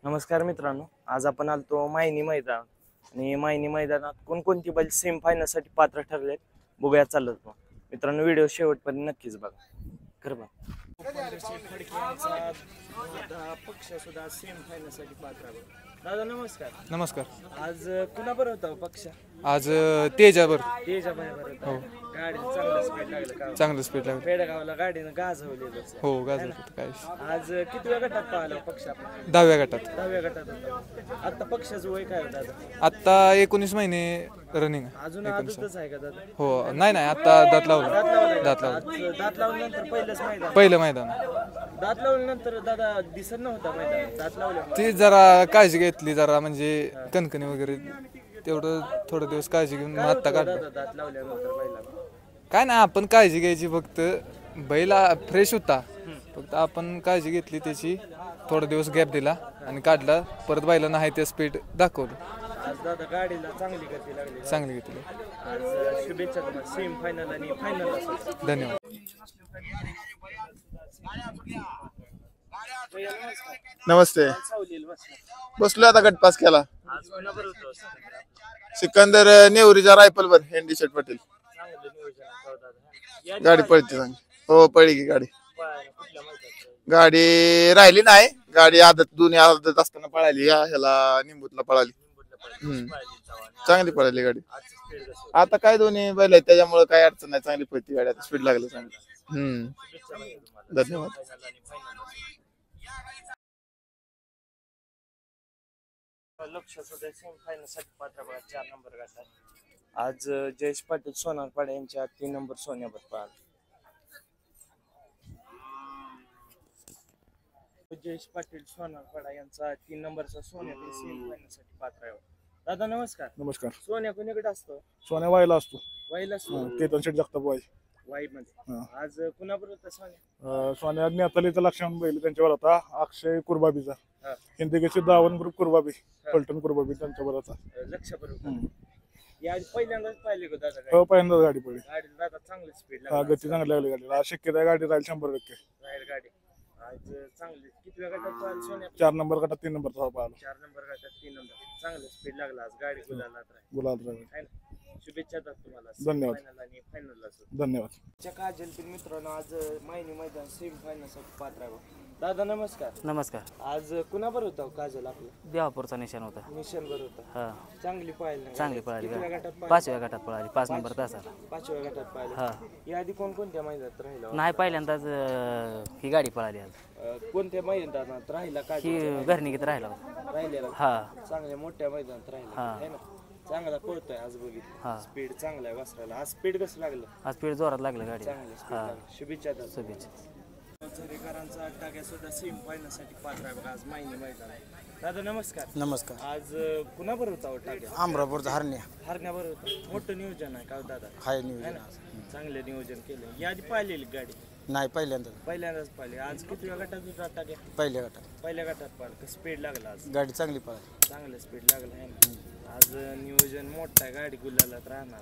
नमस्कार मित्रांनो, आज आपण आलतो मायनी मैदान आणि मायनी मैदानात कोणकोणती बैल सेमी फायनल साठी पात्र ठरलेत बघूया चालत मग. मित्रांनो व्हिडिओ शेवटपर्यंत नक्कीच बघा. कर बघ पक्ष सुद्धा सेमी फायनल साठी पात्र आहे. दादा नमस्कार. नमस्कार. आज कुणा बरोबर होता पक्ष? आज तेजावर हो. गाडी चांगलं स्पीड लागलं का? चांगलं स्पीड लागलं. पेडगावला गाडीनं गाजवलेलं. हो गाजवलं काय. आज कितव्या गटात पाहिला पक्ष आपण? 10व्या गटात. 10व्या गटात होता. आता पक्षाचं वय काय होतं दादा? आता 19 महिने रनिंग. अजून आजच आहे का दादा? हो नाही आता दात लावलं. दात लावल्यानंतर पहिलं मैदान. दात लावल्यानंतर दादा दिसत नव्हता मैदान. दात लावलं ती जरा काळजी घेतली जरा म्हणजे कणकणी वगैरे तेवढं थोडे दिवस काळजी घेऊन आत्ता काढलं. दात लावल्यानंतर बैला काय नाही आपण काळजी घ्यायची फक्त. बैला फ्रेश होता फक्त आपण काळजी घेतली त्याची. थोडा दिवस गॅप दिला आणि काढला परत बैला नाही ते स्पीड दाखवलं. आज दादा गाडीला चांगली गती लागली. चांगली घेतली. आज शुभेच्छा तुम्हाला सेमी फायनल आणि फायनल. धन्यवाद. नमस्ते. बसलो आता गटपास केला. सिकंदर नेवरीच्या रायफलवर एनडी शेट पाटील. गाडी पळते चांगली. हो पळली की गाडी. गाडी राहिली नाही. गाडी दोन्ही आदत असताना पळाली. ह्याला निंबूतला पळाली. चांगली पळाली गाडी. आता काय दोन्ही बैल आहेत त्याच्यामुळे काय अडचण नाही. चांगली पळती गाडी. आता स्पीड लागलं चांगली. धन्यवाद. लक्ष सुद्धा सेमी फायनल साठी पात्र बघा. 4 नंबर गटात आज जयेश पाटील सोनारपाडा यांच्या 3 नंबर सोन्यावर पाहिला. जयेश पाटील सोनारपाडा यांचा 3 नंबरचा सोन्या सेमी फायनल साठी पात्र आहे. दादा नमस्कार. नमस्कार. सोन्या कोणीकडे असतो? सोन्या वायला असतो. वाईला असतो. केतन शेठ जगताप वाई. वाई मध्ये. आज कुणाबरोबर होता सोन्या? सोन्या नेतालीचा लक्षण बैल त्यांच्यावर होता. अक्षय कुरबाबीचा. हिंदकेचे दावण ग्रुप कुरबाबी पलटण कुरबाबी त्यांच्यावर होता. लक्ष बरोबर. या पहिल्यांदाच पाहिले का दादा? हो पहिल्यांदाच गाडी पडली. गाडी दादा चांगली स्पीड गती चांगली लागली गाडीला. आज शक्यता आहे गाडी राहील 100%. राहील गाडी. आज चांगली. किती गटात पाहिलं सोन्या? 4 नंबर गटात 3 नंबरचा पाहिला. 4 नंबर गटात 3 नंबर. चांगलं स्पीड लागला आज. गाडी गुलालात राहील. गुलाल राहील. शुभेच्छा तुम्हाला. धन्यवाद. फायनलला धन्यवाद. काजल मित्रांनो आज मायनी मैदान सेमी फायनल साठी पात्र आहे. दादा नमस्कार. नमस्कार. आज कुणाबर होता काजल? आपला देवापूरचा निशाण होता. निशान बर होता. हा चांगली पाहिली. चांगली पळाली. गटात 5व्या गटात पळाली. 5 नंबर तासाला. 5व्या गटात पाहिलं. हा या आधी कोणकोणत्या मैदानात राहिला? नाही पहिल्यांदाच ही गाडी पळाली आज. कोणत्या मैदानात राहिला? काय ही घरनिकीत राहिला होता. राहिलेला. हा चांगल्या मोठ्या मैदानात राहिला आहे ना. चांगला पळतोय आज बघितलं. स्पीड चांगला आहे वासराला. आज स्पीड कसं लागलं? आज स्पीड जोरात लागलं गाडी. चांगलं स्पीड लागलं. शुभेच्छा. शुभेच्छा. झरेकरांचा टाक्या सुद्धा सेमी फायनल साठी पात्र आहे बघा. आज मायनी मैदान आहे. दादा नमस्कार. नमस्कार. आज कुणाबर होता टाक्या? अमरापूरचा हरण्या. हरण्यावर होता. मोठं नियोजन आहे का दादा? हाय नियोजन. चांगलं नियोजन केलं. या आधी पाहिलेली गाडी? नाही पहिल्यांदाच पाहिले. आज किती गटात होता टाक्या? पहिल्या गटात. पहिल्या गटात पाहिलं. स्पीड लागला आज. गाडी चांगली पळाली. चांगलं स्पीड लागलं आहे ना. आज नियोजन मोठं आहे. गाडी गुलालात राहणार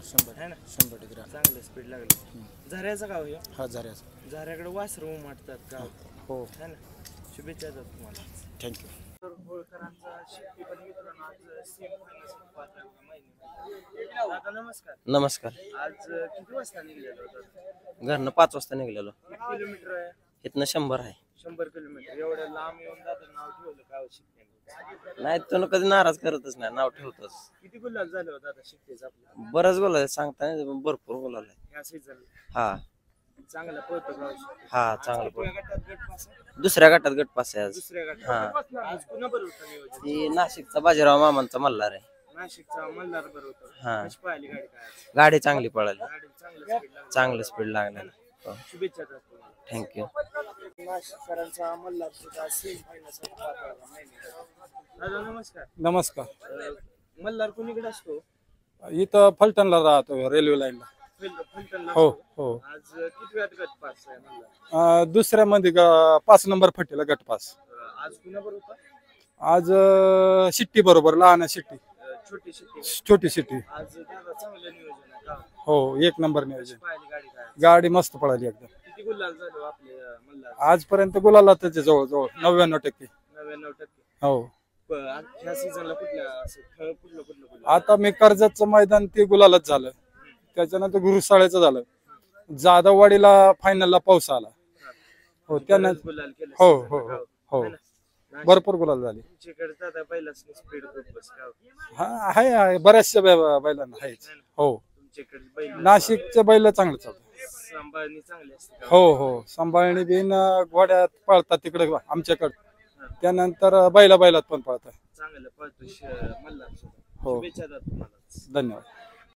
100 आहे ना. 100%. चांगलं स्पीड लागलं. झऱ्याचं गाव हे? हा झऱ्याचा. झऱ्याकडे वासरू उमटतात का? हो. है ना. शुभेच्छा तुम्हाला. थँक्यू. होळकरांचा शेट्टी पण मित्रांनो आज सेमी फायनल साठी पात्र आहे बघा मायनी. दादा नमस्कार. नमस्कार. आज किती वाजता निघलेलो होता? घरनं 5 वाजता निघलेलो. किती किलोमीटर आहे? इथनं 100 आहे. 100 किलोमीटर. एवढं लांब येऊन दादा नाव ठेवलं का आवश्यक? नाही तो कधी नाराज करतच नाही. नाव ठेवतच. किती गुलाल झालं होतं आता शिकतेच आपलं? बरंच बोलायला सांगता नाही. भरपूर बोलायला. ह्या सीझन हा चांगला पळतो का? हा चांगलं दुसऱ्या गटात गट पास आहे. दुसऱ्या गटात गटपास आहे आज. दुसऱ्या गटात आज कुणा बरोबर होतं नियोजन? ती नाशिकचा बाजीराव मामांचा मल्हार आहे. नाशिकचा मल्हार बरोबर होतं. हा. कशी पाहिली गाडी काय आज? गाडी चांगली पळाली. गाडी चांगलं स्पीड लागलं. चांगलं स्पीड लागलं. शुभेच्छा तुम्हाला. थँक्यू. नाशिककरांचा मल्हार सुद्धा सेमी फायनल साठी पात्र आहे मायनी. दादा नमस्कार. नमस्कार. मल्हार कुणीकडे असतो? इथं फलटणला राहतो रेल्वे लाईनला. फलटणला हो असतो. हो. आज किती वेळात गट पास आहे मल्हार? दुसऱ्यामध्ये 5 नंबर फटीला गटपास. आज कुणाबरोबर होता? आज शिट्टी बरोबर. लहान शिट्टी. छोटी शिट्टी. छोटी शिट्टी. आज दादा चांगलं नियोजन आहे का? हो 1 नंबर नियोजन. पाहिली गाडी काय? गाडी मस्त पळाली एकदम. किती गुलाल झाले आपले मल्हार? आजपर्यंत गुलाला त्याच्या जवळ 99%. 99%. 99%. हो. ह्या सीझनला कुठल्या असं खेळ कुठलं आता मी कर्जतचं मैदान ते गुलालच झालं, त्याच्यानंतर गुरुसाळ्याचं झालं, जाधववाडीला फायनलला पाऊस आला. हो त्यानं गुलाल केलं हो season हो ला. हो है ना? भरपूर गुलाल झाले. तुमच्याकडे दादा पहिलाच स्पीड खूप बस का? हा आहे बऱ्याचशा बैलांना आहेच. हो तुमच्याकडे बैल नाशिकचे बैल चांगले चालतात. सांभाळणी चांगली असते का? हो हो सांभाळणी बिन घोड्यात पळतात तिकडे आमच्याकडे, त्यानंतर बैलात पण पळतात. चांगलं पळतो मल्हार सुद्धा. हो. शुभेच्छा दादा तुम्हाला. धन्यवाद.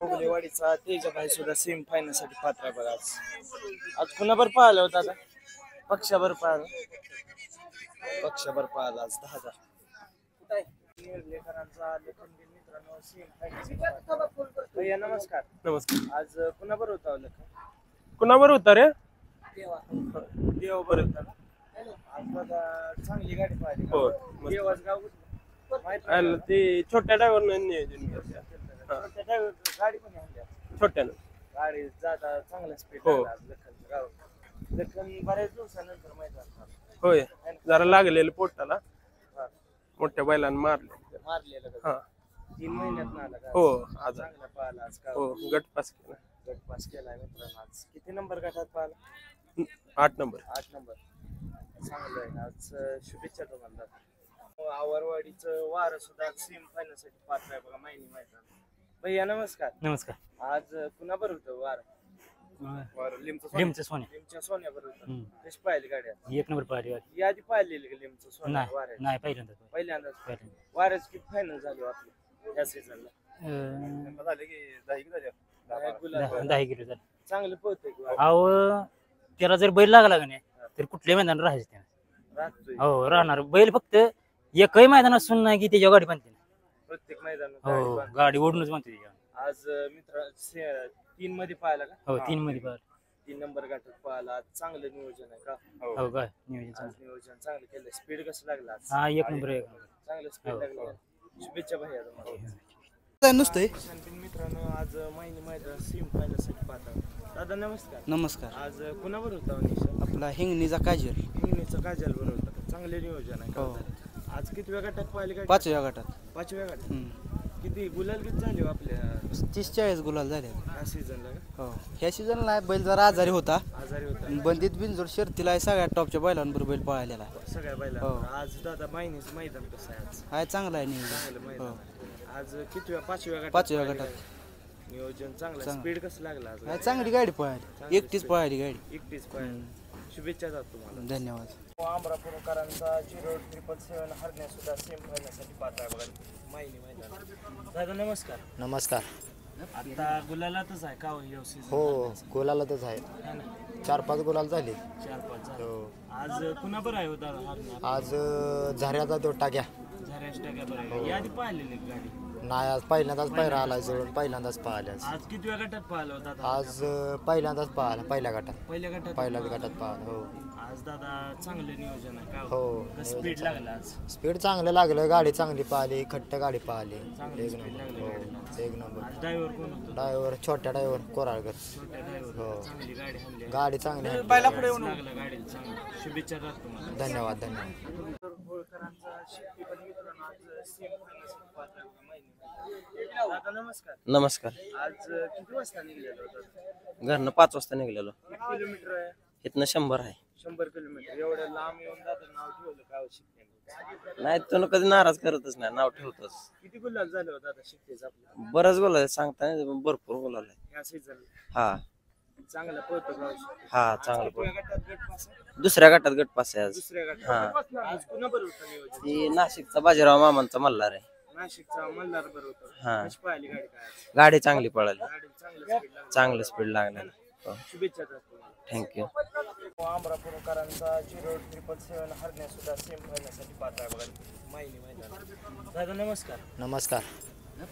कोगलेवाडीचा तेजभाई सुद्धा सेमी फायनल साठी पात्र आहे बघा आज कुणाबर पाहिलं होता आता? पक्षाबर पाहिलं, पक्षाबर पाहिलं आज 10,000. निर्लेकरांचा लेखनबीर मित्रांनो सेमी फायनल. भैया नमस्कार. नमस्कार. आज कुणाबर होता लेखन? कुणावर होता रे? देवाबर होता ना? आज बघा चांगली गाडी पाहिली. हो. देवाच गाव कुठलं? माहित आलं नाही. ते छोट्या ड्रायव्हरनं नियोजन केलं. छोट्या driver गाडी पण आणल्या. छोट्यानं. गाडी जाता चांगला स्पीड हो. लखनचं गाव. लखन बऱ्याच दिवसानंतर मैदान होय. जरा लागलेलं पोटाला, हा. मोठ्या बैलांना मारले. मारलेलं हा. का? 3 महिन्यात आला का? हो, आज. चांगला पाहिला आज का? हो, गट पास केला. गट पास केलाय मित्रांनो. आज किती नंबर गटात पाहिला? 8 नंबर. 8 नंबर. चांगलं आहे. आज शुभेच्छा तुम्हाला. आवरवाडीचं वारं सुद्धा सेमी फायनल साठी पात्र आहे बघा माहिती मैदान. भैया नमस्कार. नमस्कार. आज कुणाबर होतं वारं? लिमचं सोन्या लिमच्या सोन्याबर होतं. कशी पाहिली गाड्या? एक नंबर पाहिली गाडी. यादी पाहिलेली का लिमचं सोन्या नाही वाऱ्याची? नाही पहिल्यांदा पहिल्यांदाच पहिल्यांदा. वाऱ्याच किती फायनल झाली हो आपली या सीझनला? अं, गुलाब 10 किलो झालं. चांगलं पळतंय की वारं? अहो त्याला जर बैल लागला का नाही तर कुठल्या मैदानात राहायचं त्यानं. राहतोय हो राहणार बैल, फक्त एकही मैदान असून नाही की त्याच्या गाडी बांधते. प्रत्येक मैदानात हो गाडी बांधते. गाडी ओढूनच बांधते त्याच्या. आज मित्र 3 मध्ये पाहिला का? हो 3 मध्ये पाहिलं. 3 नंबर गटात पाहिला. आज चांगलं नियोजन आहे का? हो काय नियोजन आज चांगलं. नियोजन चांगलं केलं. स्पीड कसं लागलं आज? हा एक नंबर एक नंबर. चांगलं स्पीड हो. लागलं. शुभेच्छा भैया तुम्हाला. नुसतंय. शांतीन मित्रांनो आज महिने मैदान सेमी फायनल साठी पाहता. दादा नमस्कार. नमस्कार. आज कुणाबर होता निशा? आपला हिंगणीचा काजल हिंगणीचं काजल बरोबर होतं. चांगले नियोजन आहे का? हो. आज किती वेळ गटात पाहिली गाडी? 5व्या गटात. 5व्या गटात. किती गुलाल किती झाले हो आपल्या 30-40 गुलाल झाले. या सीझनला का? हो ह्या सीझनला बैल जरा आजारी होता. आजारी होता बंदीत बिनजोड शर्तीला आहे, सगळ्या टॉपच्या बैलांबरोबर बैल पळालेला आहे. सगळ्या बैला. हो. आज दादा महिन्याचं मैदान कसं आहे आज? आहे चांगला आहे चांगलं नियोजन. मैदान हो. आहे. आज किती 5व्या गटात? 5व्या पाहिली गटात. गाडी. नियोजन चांगलं. चांगलं. स्पीड कसं लागलं आज? आहे चांगली गाडी पळाली, चांगली एकटीच speed. पळाली गाडी. एकटीच पाहिजे. शुभेच्छा जात तुम्हाला. धन्यवाद. अमरापूरकरांचा 0-777 हरण्या सुद्धा सेम फायनलसाठी पात्र आहे बघा माहिती मैदान. दादा नमस्कार. नमस्कार. आता गुलालातच आहे का व्यवस्थित? हो गुलालातच आहे. 4-5 गुलाल झाले. 4-5 झाले. हो. आज कुणा बरं आहे होता हरण्या? आज झऱ्याचा तो टाक्या झऱ्याच टाक्या बरं आहे. यादी पाहिलेली का गाडी? नाही, आज पहिल्यांदाच पायरा आला जवळ, पहिल्यांदाच पाहिला आज किती वेळ गटात पाहिलं होता दादा? आज पहिल्यांदाच पाहिला, पहिल्या गटात पहिल्या गटात पाहिला. हो आज दादा चांगलं नियोजन आहे का? हो. स्पीड लागला आज. स्पीड चांगलं लागलं, गाडी चांगली पाहिली, खट्ट गाडी पाहिली. चांगलं एक speed लागलं नंबर. गाडीला. हो एक नंबर. आज ड्रायव्हर कोण होतो? ड्रायव्हर छोट्या ड्रायव्हर कोराळकर. छोट्या ड्रायव्हर. हो. चांगली गाडी हल्ली. गाडी चांगली आहे. लागलं गाडीला चांगलं. शुभेच्छा दादा तुम्हाला. धन्यवाद धन्यवाद. होळकरांचा शेती पण मित्रांनो आज सेम फायनल पात्र आहे बघा माहिती. दादा नमस्कार. नमस्कार. आज किती वाजता निघलेलो होता? घरनं 5 वाजता निघलेलो. किती किलोमीटर आहे? इथनं 100 आहे. 100 किलोमीटर. एवढं लांब येऊन दादा नाव ठेवलं का शिकते? नाही तो कधी नाराज करतच नाही, नाव ठेवतोच. किती गुलाल झाले होता दादा शिकतेच आपलं बरंच बोलाय सांगता नाही, भरपूर बोलायला. या सीझन? हा चांगला पळतो गाव. हा चांगलं किती गटात गट पास आहे? दुसऱ्या गटात गट पास आहे आज. दुसऱ्या हा. गटात. आज कुणा बरं होतं नियोजन? ती नाशिकचा बाजीराव मामांचा मल्हार आहे. नाशिकचा मल्हार बरं होतं. हा. कशी पाहिली गाडी काय आज? गाडी चांगली पळाली, गाडी चांगलं स्पीड लागलं. चांगलं स्पीड लागलं. शुभेच्छा दादा तुम्हाला. थँक्यू. अमरापूरकरांचा 0-777 हरण्या सुद्धा सेम फायनलसाठी पात्र आहे बघा माहिती मैदान. दादा नमस्कार. नमस्कार.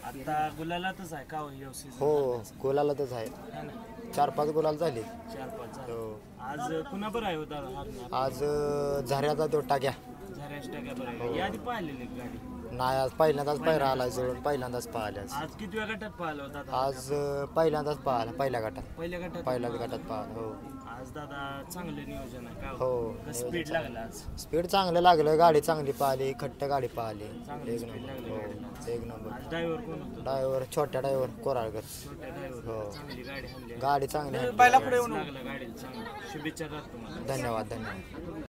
आता गुलालातच आहे का व्यवस्थित? हो गुलालातच आहे. 4-5 गुलाल झाले. 4-5 झाले. हो. आज कुणा बरं आहे होता हरण्या? आज झऱ्याचा तो टाक्या. झऱ्याच टाक्या बरं आहे. यादी पाहिलेली का गाडी? नाही, आज पहिल्यांदाच पायरा आला जवळ, पहिल्यांदाच पाहिला. आज किती वेळ गटात पाहिलं होता? आज पहिल्यांदाच पाहिला, पहिल्या गटात पहिल्या गटात पाहिला गटात पाहिला. हो आज दादा चांगलं नियोजन आहे का हो स्पीड लागला आज स्पीड चांगलं लागलं गाडी चांगली पाहिली खट्ट गाडी पाहिली चांगलं एक speed लागलं नंबर गाडीला. हो एक नंबर आज ड्रायव्हर कोण होतं ड्रायव्हर छोट्या ड्रायव्हर कोराळकर छोट्या ड्रायव्हर हो. चांगली गाडी हल्ली गाडी चांगली आहे. लागला गाडीला चांगलं शुभेच्छा देतो तुम्हाला धन्यवाद धन्यवाद